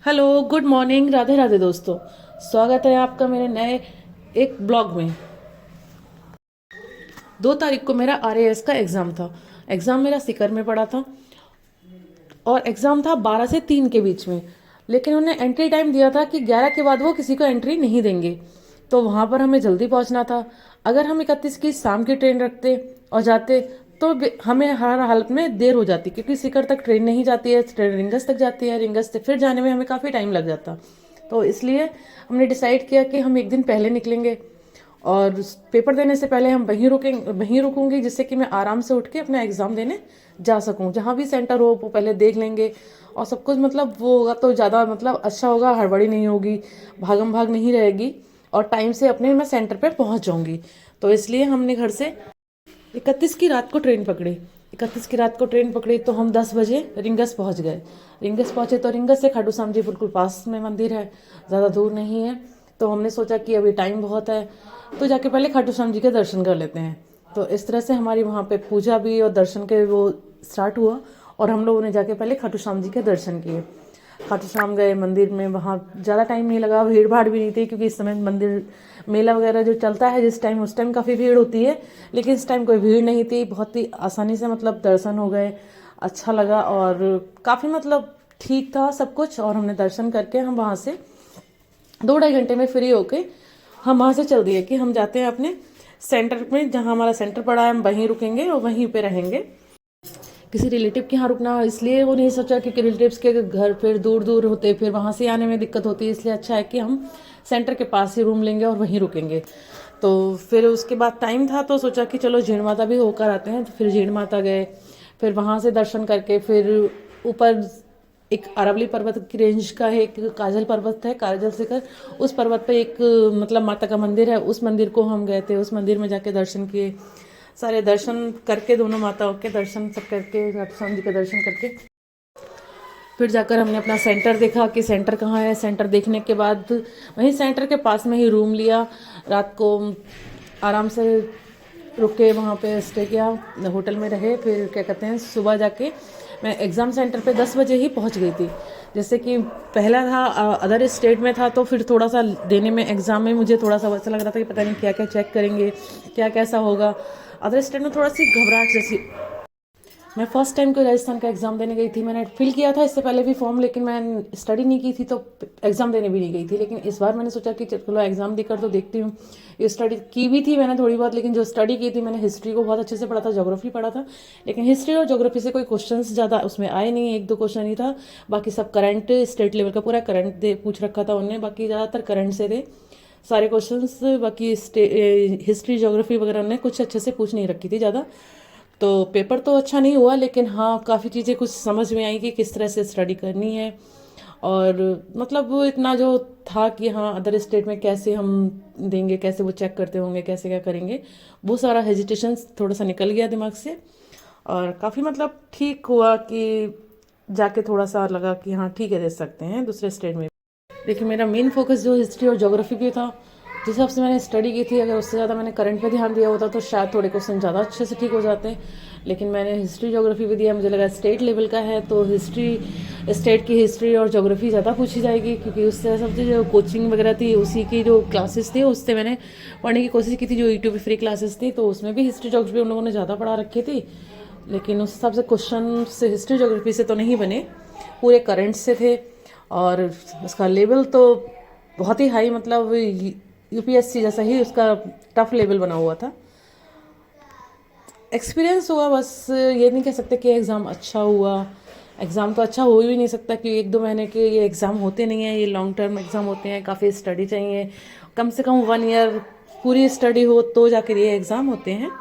Hello, good morning, Radhe Radhe दोस्तों। स्वागत है आपका मेरे नए एक ब्लॉग में। 2 तारीख को मेरा आरएएस का एग्ज़ाम था। एग्ज़ाम मेरा सीकर में पड़ा था और एग्ज़ाम था 12 से 3 के बीच में। लेकिन उन्होंने एंट्री टाइम दिया था कि 11 के बाद वो किसी को एंट्री नहीं देंगे। तो वहाँ पर हमें जल्दी पहुँचना था। अगर हम 31 की शाम की ट्रेन रखते और जाते तो हमें हर हालत में देर हो जाती, क्योंकि सीकर तक ट्रेन नहीं जाती है, ट्रेन रिंगस तक जाती है, रिंगस से फिर जाने में हमें काफ़ी टाइम लग जाता। तो इसलिए हमने डिसाइड किया कि हम एक दिन पहले निकलेंगे और पेपर देने से पहले हम वहीं रुकूंगी, जिससे कि मैं आराम से उठ के अपना एग्ज़ाम देने जा सकूं। जहाँ भी सेंटर हो वो पहले देख लेंगे और सब कुछ मतलब वो होगा तो ज़्यादा मतलब अच्छा होगा, हड़बड़ी नहीं होगी, भागम भाग नहीं रहेगी और टाइम से अपने मैं सेंटर पे पहुंच जाऊंगी। तो इसलिए हमने घर से 31 की रात को ट्रेन पकड़ी। 31 की रात को ट्रेन पकड़ी तो हम 10 बजे रिंगस पहुंच गए। रिंगस पहुंचे तो रिंगस से खाटू श्याम जी बिल्कुल पास में मंदिर है, ज़्यादा दूर नहीं है। तो हमने सोचा कि अभी टाइम बहुत है तो जाके पहले खाटू श्याम जी के दर्शन कर लेते हैं। तो इस तरह से हमारी वहाँ पे पूजा भी और दर्शन के वो स्टार्ट हुआ और हम लोगों ने जाके पहले खाटू श्याम जी के दर्शन किए। खाटू श्याम गए मंदिर में, वहाँ ज़्यादा टाइम नहीं लगा, भीड़ भाड़ भी नहीं थी, क्योंकि इस समय मंदिर मेला वगैरह जो चलता है जिस टाइम उस टाइम काफ़ी भीड़ होती है, लेकिन इस टाइम कोई भीड़ नहीं थी। बहुत ही आसानी से मतलब दर्शन हो गए, अच्छा लगा और काफ़ी मतलब ठीक था सब कुछ। और हमने दर्शन करके हम वहाँ से 2 ढाई घंटे में फ्री होके हम वहाँ से चल दिए कि हम जाते हैं अपने सेंटर में, जहाँ हमारा सेंटर पड़ा है हम वहीं रुकेंगे और वहीं पे रहेंगे। किसी रिलेटिव के यहाँ रुकना इसलिए वो नहीं सोचा, क्योंकि रिलेटिव्स के घर फिर दूर दूर होते, फिर वहाँ से आने में दिक्कत होती है, इसलिए अच्छा है कि हम सेंटर के पास ही रूम लेंगे और वहीं रुकेंगे। तो फिर उसके बाद टाइम था तो सोचा कि चलो झीण माता भी होकर आते हैं, तो फिर झीण माता गए। फिर वहाँ से दर्शन करके फिर ऊपर एक अरावली पर्वत की रेंज का है, एक काजल पर्वत है, काजल शिखर, उस पर्वत पे एक मतलब माता का मंदिर है, उस मंदिर को हम गए थे। उस मंदिर में जाके दर्शन किए, सारे दर्शन करके, दोनों माताओं के दर्शन सब करके, खाटू श्याम जी के दर्शन करके फिर जाकर हमने अपना सेंटर देखा कि सेंटर कहाँ है। सेंटर देखने के बाद वहीं सेंटर के पास में ही रूम लिया, रात को आराम से रुके, वहाँ पे स्टे किया, होटल में रहे। फिर क्या कहते हैं, सुबह जाके मैं एग्ज़ाम सेंटर पे 10 बजे ही पहुँच गई थी। जैसे कि पहला था अदर स्टेट में था, तो फिर थोड़ा सा देने में एग्ज़ाम में मुझे थोड़ा सा वैसा लग रहा था कि पता नहीं क्या क्या चेक करेंगे, क्या कैसा होगा। अदर स्टेट में थोड़ा सी घबराहट जैसी। मैं फर्स्ट टाइम को राजस्थान का एग्ज़ाम देने गई थी। मैंने फिल किया था इससे पहले भी फॉर्म, लेकिन मैं स्टडी नहीं की थी तो एग्ज़ाम देने भी नहीं गई थी। लेकिन इस बार मैंने सोचा कि चलो एग्ज़ाम देकर तो देखती हूँ। ये स्टडी की भी थी मैंने थोड़ी बहुत, लेकिन जो स्टडी की थी मैंने हिस्ट्री को बहुत अच्छे से पढ़ा था, ज्योग्राफी पढ़ा था। लेकिन हिस्ट्री और ज्योग्राफी से कोई क्वेश्चन ज़्यादा उसमें आए नहीं, 1-2 क्वेश्चन ही था। बाकी सब करंट, स्टेट लेवल का पूरा करंट दे पूछ रखा था उन्होंने, बाकी ज़्यादातर करंट से थे सारे क्वेश्चंस। बाकी हिस्ट्री ज्योग्राफी वगैरह उन्होंने कुछ अच्छे से पूछ नहीं रखी थी ज़्यादा। तो पेपर तो अच्छा नहीं हुआ, लेकिन हाँ काफ़ी चीज़ें कुछ समझ में आई कि किस तरह से स्टडी करनी है। और मतलब वो इतना जो था कि हाँ अदर स्टेट में कैसे हम देंगे, कैसे वो चेक करते होंगे, कैसे क्या करेंगे, वो सारा हेजिटेशन थोड़ा सा निकल गया दिमाग से। और काफ़ी मतलब ठीक हुआ कि जाके थोड़ा सा लगा कि हाँ ठीक है दे सकते हैं दूसरे स्टेट में। देखिए मेरा मेन फोकस जो हिस्ट्री और ज्योग्राफी पे था, जिस हिसाब से मैंने स्टडी की थी, अगर उससे ज़्यादा मैंने करंट पे ध्यान दिया होता तो शायद थोड़े क्वेश्चन ज़्यादा अच्छे से ठीक हो जाते। लेकिन मैंने हिस्ट्री ज्योग्राफी भी दिया, मुझे लगा स्टेट लेवल का है तो हिस्ट्री, स्टेट की हिस्ट्री और ज्योग्राफी ज़्यादा पूछी जाएगी, क्योंकि उससे सबसे जो कोचिंग वगैरह थी उसी की जो क्लासेस थी उससे मैंने पढ़ने की कोशिश की थी, जो यूट्यूब पर फ्री क्लासेस थी, तो उसमें भी हिस्ट्री ज्योग्राफी उन लोगों ने ज़्यादा पढ़ा रखी थी। लेकिन उस हिसाब से क्वेश्चन से हिस्ट्री ज्योग्राफी से तो नहीं बने, पूरे करंट से थे। और उसका लेवल तो बहुत ही हाई, मतलब यूपीएससी जैसा ही उसका टफ लेवल बना हुआ था। एक्सपीरियंस हुआ बस, ये नहीं कह सकते कि एग्ज़ाम अच्छा हुआ। एग्ज़ाम तो अच्छा हो ही नहीं सकता, क्योंकि 1-2 महीने के ये एग्ज़ाम होते नहीं हैं, ये लॉन्ग टर्म एग्ज़ाम होते हैं, काफ़ी स्टडी चाहिए, कम से कम 1 ईयर पूरी स्टडी हो तो जाकर ये एग्ज़ाम होते हैं।